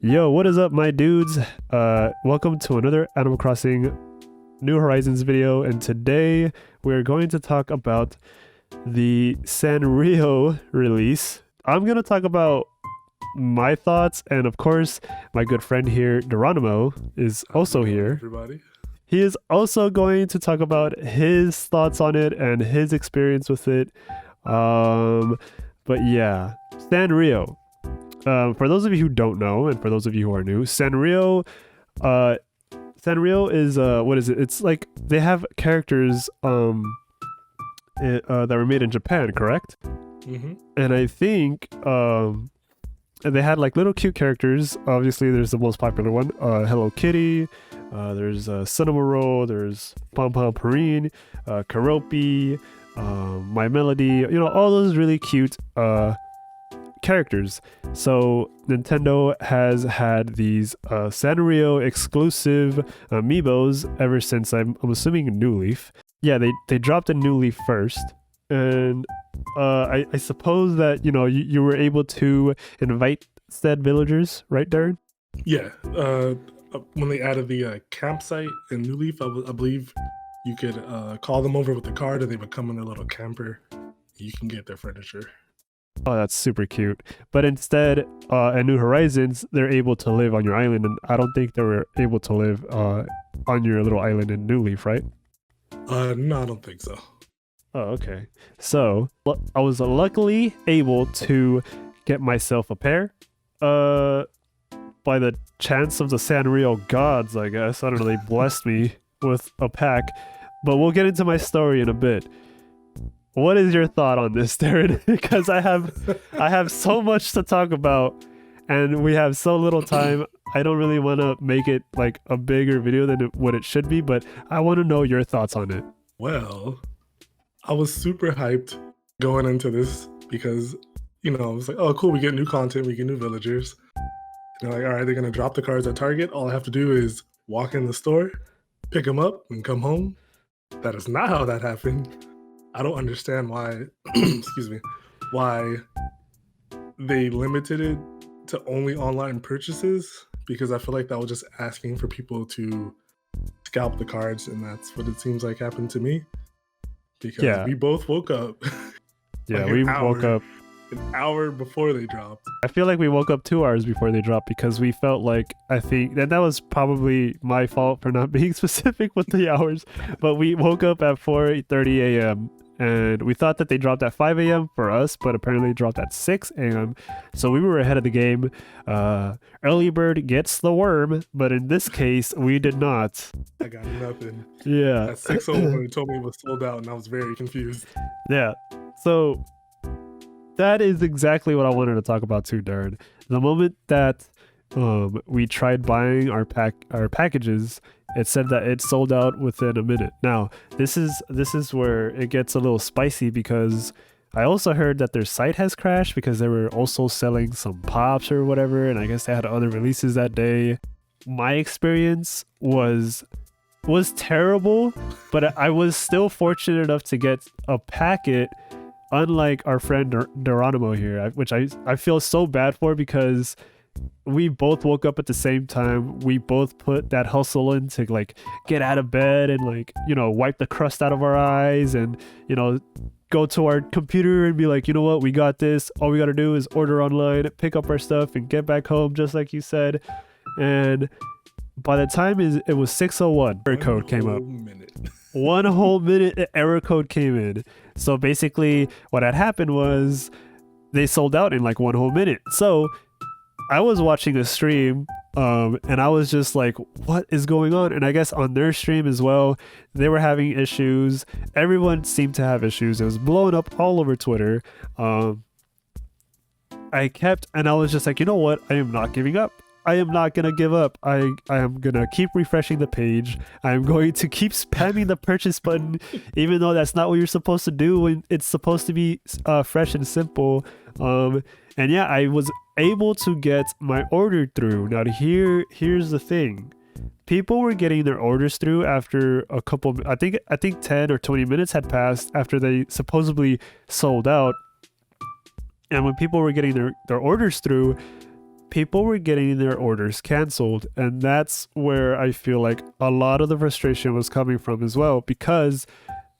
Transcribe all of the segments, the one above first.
Yo, what is up, my dudes? Welcome to another Animal Crossing New Horizons video, and today we're going to talk about the Sanrio release. I'm going to talk about my thoughts, and of course, my good friend here, Darronimo, is also here. Everybody. He is also going to talk about his thoughts on it and his experience with it. But yeah, Sanrio. For those of you who don't know, and for those of you who are new, Sanrio is what is it? It's like they have characters that were made in Japan, correct? Mm-hmm. And I think they had like little cute characters. Obviously, there's the most popular one, Hello Kitty. There's Cinnamoroll. There's Pom Pom Purine, Karopi, My Melody. You know, all those really cute characters. So Nintendo has had these Sanrio exclusive amiibos ever since I'm assuming New Leaf. Yeah, they dropped a New Leaf first, and I suppose that you were able to invite said villagers, right, Darren? Yeah. When they added the campsite in New Leaf, I believe you could call them over with the card, and they would come in their little camper. You can get their furniture. Oh, that's super cute. But instead, at New Horizons, they're able to live on your island, and I don't think they were able to live on your little island in New Leaf, right? No, I don't think so. Oh, okay. So, I was luckily able to get myself a pair. By the chance of the Sanrio gods, I guess. I don't know, they blessed me with a pack. But we'll get into my story in a bit. What is your thought on this, Darren? Because I have so much to talk about, and we have so little time. I don't really want to make it like a bigger video than what it should be, but I want to know your thoughts on it. Well, I was super hyped going into this because, I was like, oh, cool, we get new content, we get new villagers. And they're like, all right, they're going to drop the cards at Target. All I have to do is walk in the store, pick them up, and come home. That is not how that happened. I don't understand why, excuse me, why they limited it to only online purchases, because I feel like that was just asking for people to scalp the cards, and that's what it seems like happened to me. Because we both woke up. Yeah, we woke up an hour before they dropped. I feel like we woke up 2 hours before they dropped because we felt like, I think that was probably my fault for not being specific with the hours, but we woke up at 4:30 a.m. and we thought that they dropped at 5 a.m. for us, but apparently dropped at 6 a.m. So we were ahead of the game. Early bird gets the worm, but in this case, we did not. I got nothing. Yeah. At 6:01, it told me it was sold out, and I was very confused. Yeah. So that is exactly what I wanted to talk about too, Darren. The moment that we tried buying our packages, it said that it sold out within a minute. Now, this is where it gets a little spicy, because I also heard that their site has crashed because they were also selling some pops or whatever, and I guess they had other releases that day. My experience was terrible, but I was still fortunate enough to get a packet, unlike our friend Darronimo here, which I feel so bad for, because we both woke up at the same time. We both put that hustle in to like get out of bed and like, wipe the crust out of our eyes and, go to our computer and be like, you know what, we got this. All we got to do is order online, pick up our stuff and get back home, just like you said. And by the time it was 6:01, error code came up. 1 whole minute error code came in. So basically what had happened was they sold out in like 1 whole minute. So I was watching a stream and I was just like, what is going on? And I guess on their stream as well, they were having issues. Everyone seemed to have issues. It was blowing up all over Twitter. I was just like, you know what? I am not giving up. I am not going to give up. I am going to keep refreshing the page. I am going to keep spamming the purchase button, even though that's not what you're supposed to do when it's supposed to be fresh and simple. And yeah, I was able to get my order through. Now here's the thing. People were getting their orders through after a couple, I think 10 or 20 minutes had passed after they supposedly sold out. And when people were getting their orders through, people were getting their orders canceled, and that's where I feel like a lot of the frustration was coming from as well, because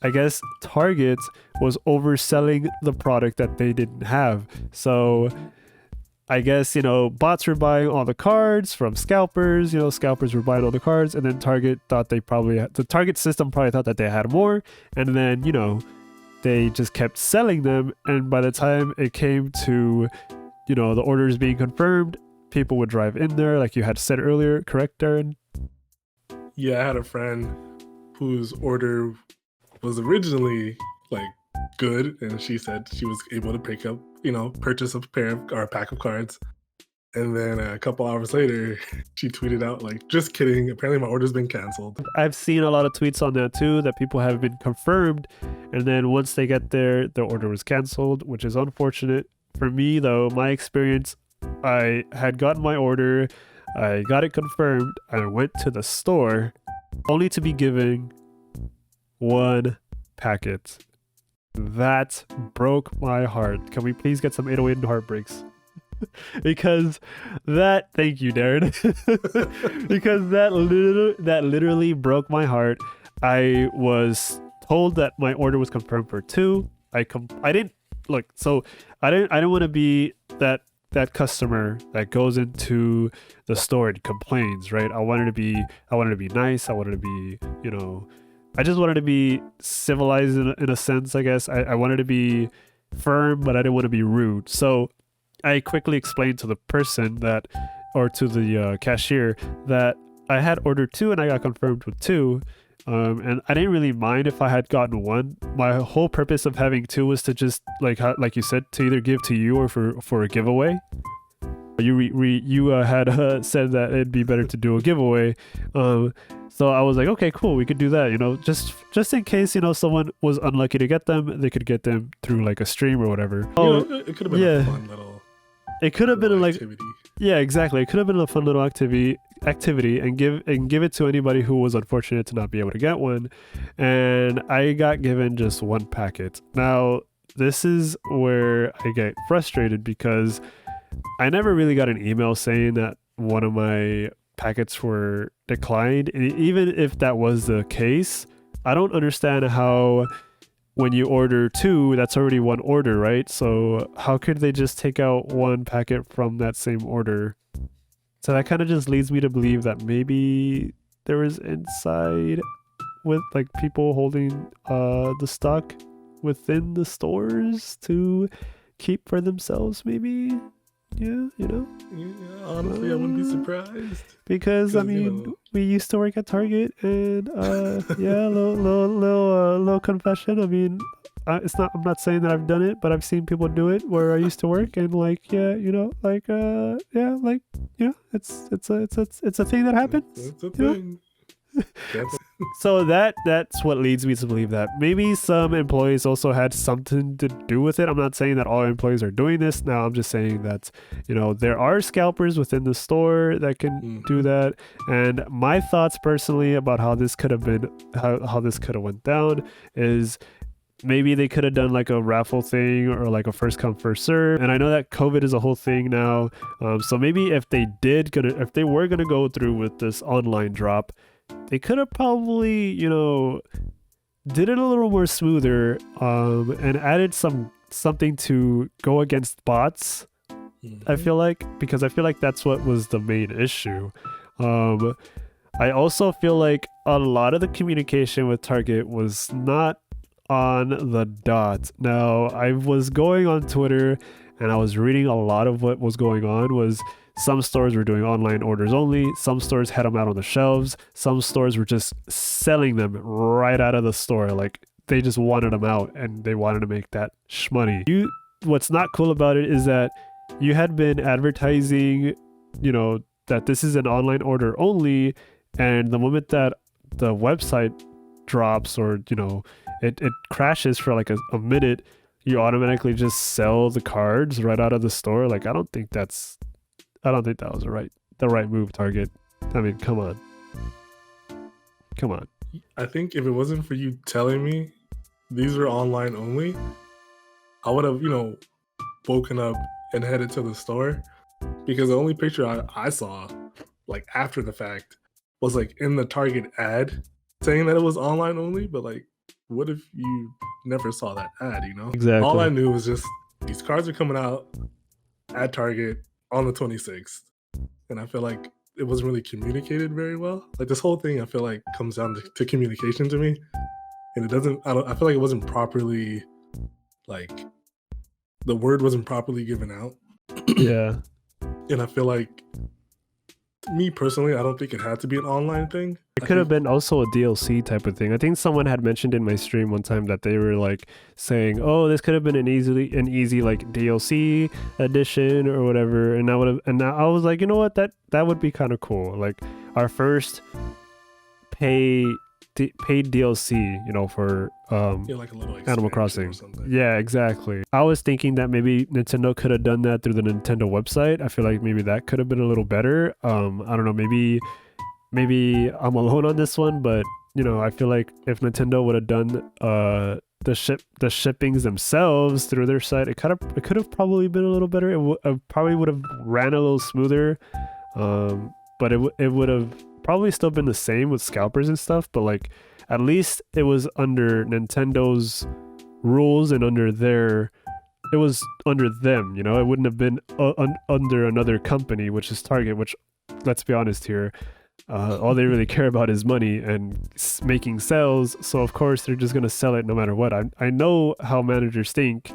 I guess Target was overselling the product that they didn't have. So I guess, bots were buying all the cards from scalpers, scalpers were buying all the cards, and then Target thought the Target system probably thought that they had more, and then, they just kept selling them, and by the time it came to, the orders being confirmed, people would drive in there, like you had said earlier, correct, Darren? Yeah, I had a friend whose order was originally like good, and she said she was able to pick up, purchase a pack of cards. And then a couple hours later, she tweeted out like, "Just kidding. Apparently, my order's been canceled." I've seen a lot of tweets on that too, that people have been confirmed, and then once they get there, their order was canceled, which is unfortunate. For me, though, my experience, I had gotten my order, I got it confirmed, I went to the store, only to be given one packet. That broke my heart. Can we please get some 808 heartbreaks? Because thank you, Darren. Because that literally broke my heart. I was told that my order was confirmed for 2. I didn't look, so I didn't want to be that customer that goes into the store and complains, right? I wanted to be nice. I wanted to be, I just wanted to be civilized in a sense, I guess. I wanted to be firm, but I didn't want to be rude. So I quickly explained to the person or to the cashier, that I had ordered 2 and I got confirmed with 2. And I didn't really mind if I had gotten 1. My whole purpose of having 2 was to just, like you said, to either give to you or for a giveaway. You had said that it'd be better to do a giveaway. So I was like, okay, cool, we could do that, just in case, someone was unlucky to get them, they could get them through like a stream or whatever. It could have been a fun little activity. Yeah, exactly. It could have been a fun little activity and give it to anybody who was unfortunate to not be able to get one. And I got given just 1 packet. Now, this is where I get frustrated, because I never really got an email saying that one of my packets were declined. And even if that was the case, I don't understand how, when you order 2, that's already 1 order, right? So how could they just take out 1 packet from that same order? So that kind of just leads me to believe that maybe there is inside with like people holding the stock within the stores to keep for themselves, maybe. Yeah, Yeah, honestly, I wouldn't be surprised. Because I mean, we used to work at Target, and yeah, little confession. I mean, it's not. I'm not saying that I've done it, but I've seen people do it where I used to work, and like, yeah, it's a thing that happens. It's a thing. So that's what leads me to believe that maybe some employees also had something to do with it. I'm not saying that all employees are doing this. Now I'm just saying that, there are scalpers within the store that can do that. And my thoughts personally about how this could have been, how this could have went down is, maybe they could have done like a raffle thing or like a first come first serve. And I know that COVID is a whole thing now. So maybe if they were gonna go through with this online drop, they could have probably, did it a little more smoother, and added something to go against bots. I feel like, because I feel like that's what was the main issue. I also feel like a lot of the communication with Target was not on the dot. Now, I was going on Twitter and I was reading a lot of what was going on. Was some stores were doing online orders only, some stores had them out on the shelves, some stores were just selling them right out of the store. Like, they just wanted them out and they wanted to make that shmoney. What's not cool about it is that you had been advertising, that this is an online order only, and the moment that the website drops, or it crashes for like a minute, you automatically just sell the cards right out of the store. Like, I don't think that was the right move, Target. I mean, come on. I think if it wasn't for you telling me these were online only, I would have, woken up and headed to the store because the only picture I saw, like after the fact, was like in the Target ad saying that it was online only. But like, what if you never saw that ad? You know, Exactly. all I knew was just these cards are coming out at Target on the 26th, and I feel like it wasn't really communicated very well. Like this whole thing, I feel like comes down to communication to me, and it doesn't. I feel like it wasn't properly, like, the word wasn't properly given out. Yeah. And I feel like, me personally, I don't think it had to be an online thing. It could have been also a DLC type of thing. I think someone had mentioned in my stream one time that they were like saying, "Oh, this could have been an easy like DLC edition or whatever." And I was like, you know what, that would be kind of cool. Like our first paid DLC, you know, for like a little Animal expansion Crossing. or something. Yeah, exactly. I was thinking that maybe Nintendo could have done that through the Nintendo website. I feel like maybe that could have been a little better. I don't know, maybe I'm alone on this one, but you know, I feel like if Nintendo would have done the shippings themselves through their site, it could have probably been a little better. It probably would have ran a little smoother. But it would have probably still been the same with scalpers and stuff, but like at least it was under Nintendo's rules and it was under them, you know. It wouldn't have been under another company, which is Target, which, let's be honest here, all they really care about is money and making sales. So of course they're just gonna sell it no matter what. I know how managers think,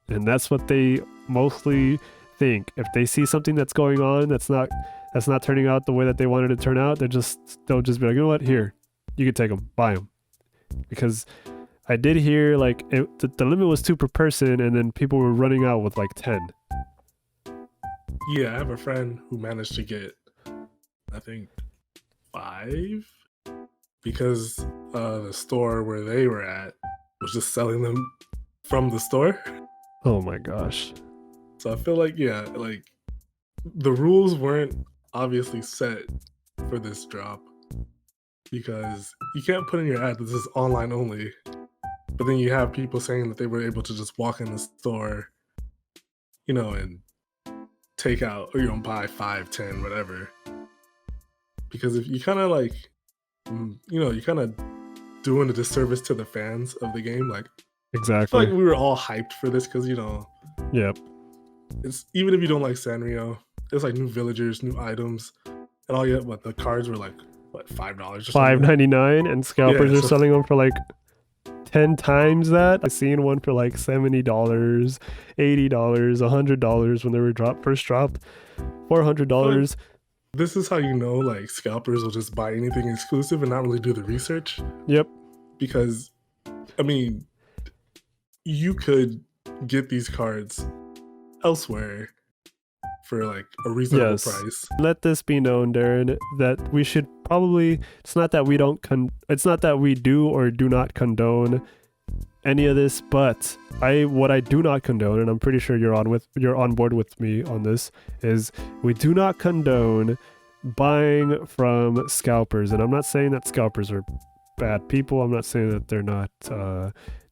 and that's what they mostly think. If they see something that's going on that's not turning out the way that they wanted it to turn out, they'll just be like, you know what, here, you can take them, buy them. Because I did hear like the limit was 2 per person, and then people were running out with like 10. Yeah, I have a friend who managed to get, I think, 5, because the store where they were at was just selling them from the store. Oh my gosh. So I feel like, yeah, like the rules weren't obviously set for this drop, because you can't put in your ad that this is online only, but then you have people saying that they were able to just walk in the store, you know, and take out, or, you know, buy 5, 10, whatever. Because if you kind of like, you know, you kind of doing a disservice to the fans of the game. Like, exactly. I feel like we were all hyped for this because, you know, yep, it's, even if you don't like Sanrio, there's like new villagers, new items, and all. Yet, what, the cards were like, what, $5? $5.99, and scalpers Yeah, are selling them for like 10 times that. I seen one for like $70, $80, $100 when they were first dropped, $400. This is how you know, like, scalpers will just buy anything exclusive and not really do the research. Yep. Because, I mean, you could get these cards elsewhere for like a reasonable price. Let this be known, Darren, that we should probably, it's not that we do or do not condone any of this, but what I do not condone, and I'm pretty sure you're on board with me on this, is we do not condone buying from scalpers. And I'm not saying that scalpers are bad people. I'm not saying that they're not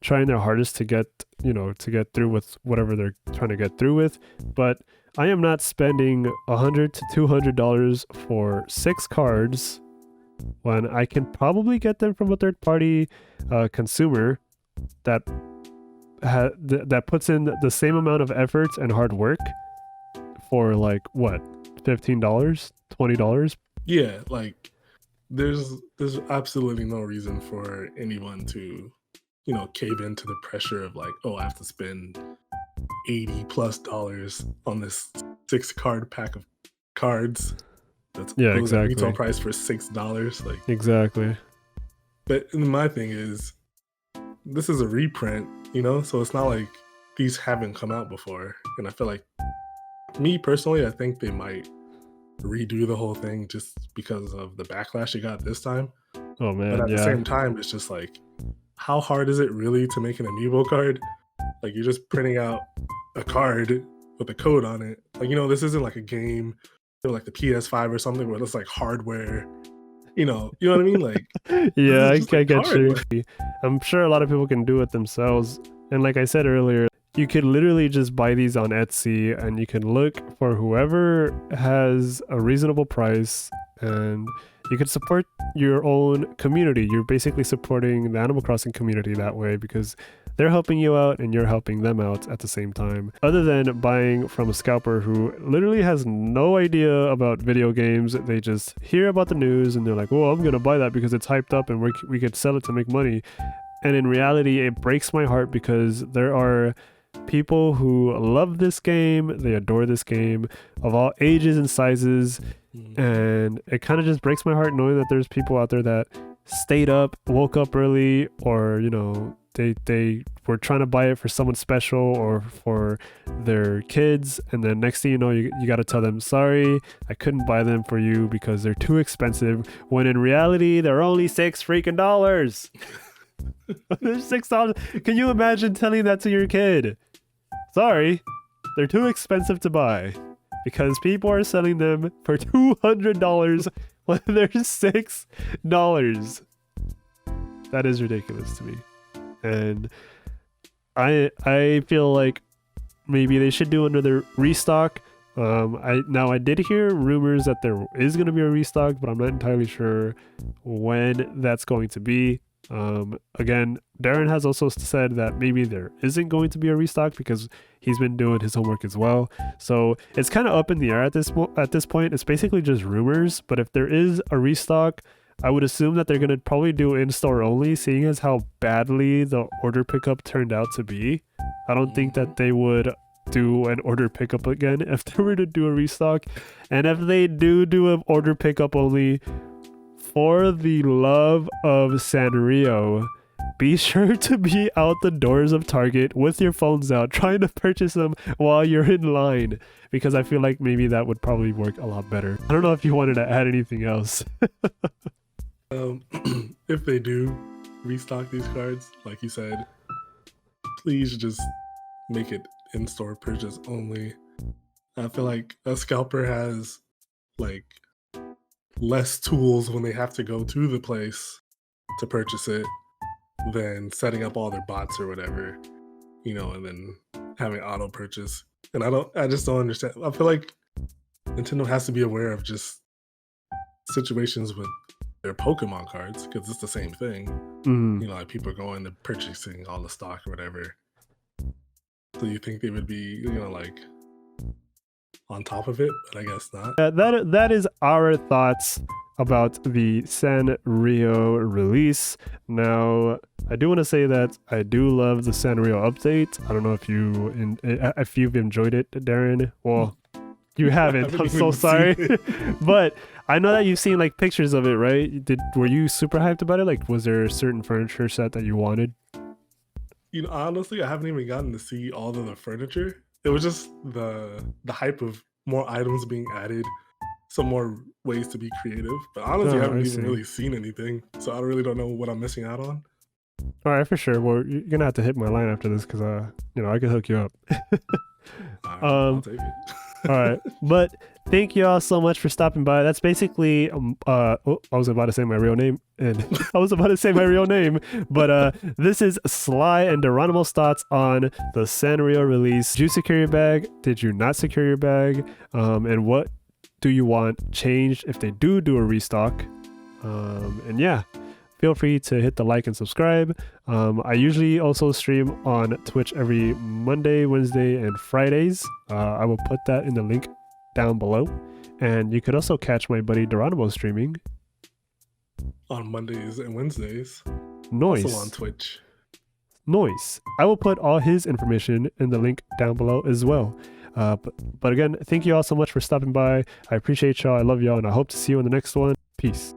trying their hardest to get through with whatever they're trying to get through with, but I am not spending $100 to $200 for 6 cards when I can probably get them from a third-party consumer that puts in the same amount of effort and hard work for like what, $15, $20? Yeah, like there's absolutely no reason for anyone to, you know, cave into the pressure of like, oh, I have to spend $80+ on this 6-card pack of cards. That's exactly retail price for $6. Like, exactly. But my thing is, this is a reprint, you know, so it's not like these haven't come out before. And I feel like, me personally, I think they might redo the whole thing just because of the backlash it got this time. Oh man, but at the same time, it's just like, how hard is it really to make an amiibo card? Like, you're just printing out a card with a code on it. Like, you know, this isn't like a game or like the PS5 or something where it's like hardware. You know what I mean? Like, yeah, I get you. I'm sure a lot of people can do it themselves. And like I said earlier, you could literally just buy these on Etsy, and you can look for whoever has a reasonable price, and you can support your own community. You're basically supporting the Animal Crossing community that way, because they're helping you out and you're helping them out at the same time. Other than buying from a scalper who literally has no idea about video games, they just hear about the news and they're like, "Oh, I'm gonna buy that because it's hyped up and we could sell it to make money." And in reality, it breaks my heart because there are people who love this game, they adore this game, of all ages and sizes, and it kind of just breaks my heart knowing that there's people out there that stayed up, woke up early, or they were trying to buy it for someone special or for their kids, and then next thing you know, you got to tell them, "Sorry, I couldn't buy them for you because they're too expensive," when in reality they're only $6. They're $6. Can you imagine telling that to your kid? "Sorry, they're too expensive to buy," because people are selling them for $200 when they're $6. That is ridiculous to me. And I feel like maybe they should do another restock. I did hear rumors that there is going to be a restock, but I'm not entirely sure when that's going to be. Again, Darren has also said that maybe there isn't going to be a restock because he's been doing his homework as well. So it's kind of up in the air at this point. It's basically just rumors. But if there is a restock, I would assume that they're going to probably do in-store only, seeing as how badly the order pickup turned out to be. I don't think that they would do an order pickup again if they were to do a restock. And if they do an order pickup only, for the love of Sanrio, be sure to be out the doors of Target with your phones out, trying to purchase them while you're in line, because I feel like maybe that would probably work a lot better. I don't know if you wanted to add anything else. If they do restock these cards, like you said, please just make it in-store purchase only. I feel like a scalper has like less tools when they have to go to the place to purchase it than setting up all their bots or whatever, and then having auto purchase. And I just don't understand. I feel like Nintendo has to be aware of just situations with their Pokemon cards, because it's the same thing. Like people are going to purchasing all the stock or whatever. So you think they would be, like on top of it, but I guess not. That is our thoughts about the Sanrio release. Now, I do want to say that I do love the Sanrio update. I don't know if you've enjoyed it, Darren. Well, you haven't. I'm so sorry. But I know that you've seen like pictures of it, right? Were you super hyped about it? Like, was there a certain furniture set that you wanted? Honestly, I haven't even gotten to see all of the furniture. It was just the hype of more items being added, some more ways to be creative. But honestly, I haven't even really seen anything, so I really don't know what I'm missing out on. All right, for sure. Well, you're gonna have to hit my line after this because I can hook you up. All right, I'll take it. All right, but thank you all so much for stopping by. That's basically I was about to say my real name, but this is Sly and Darronimo's thoughts on the Sanrio release. Did you secure your bag? Did you not secure your bag? And what do you want changed if they do a restock? And yeah, feel free to hit the like and subscribe. I usually also stream on Twitch every Monday, Wednesday, and Fridays. I will put that in the link down below. And you could also catch my buddy Darronimo streaming on Mondays and Wednesdays. Nice. Also on Twitch. Nice. I will put all his information in the link down below as well. But again, thank you all so much for stopping by. I appreciate y'all. I love y'all, and I hope to see you in the next one. Peace.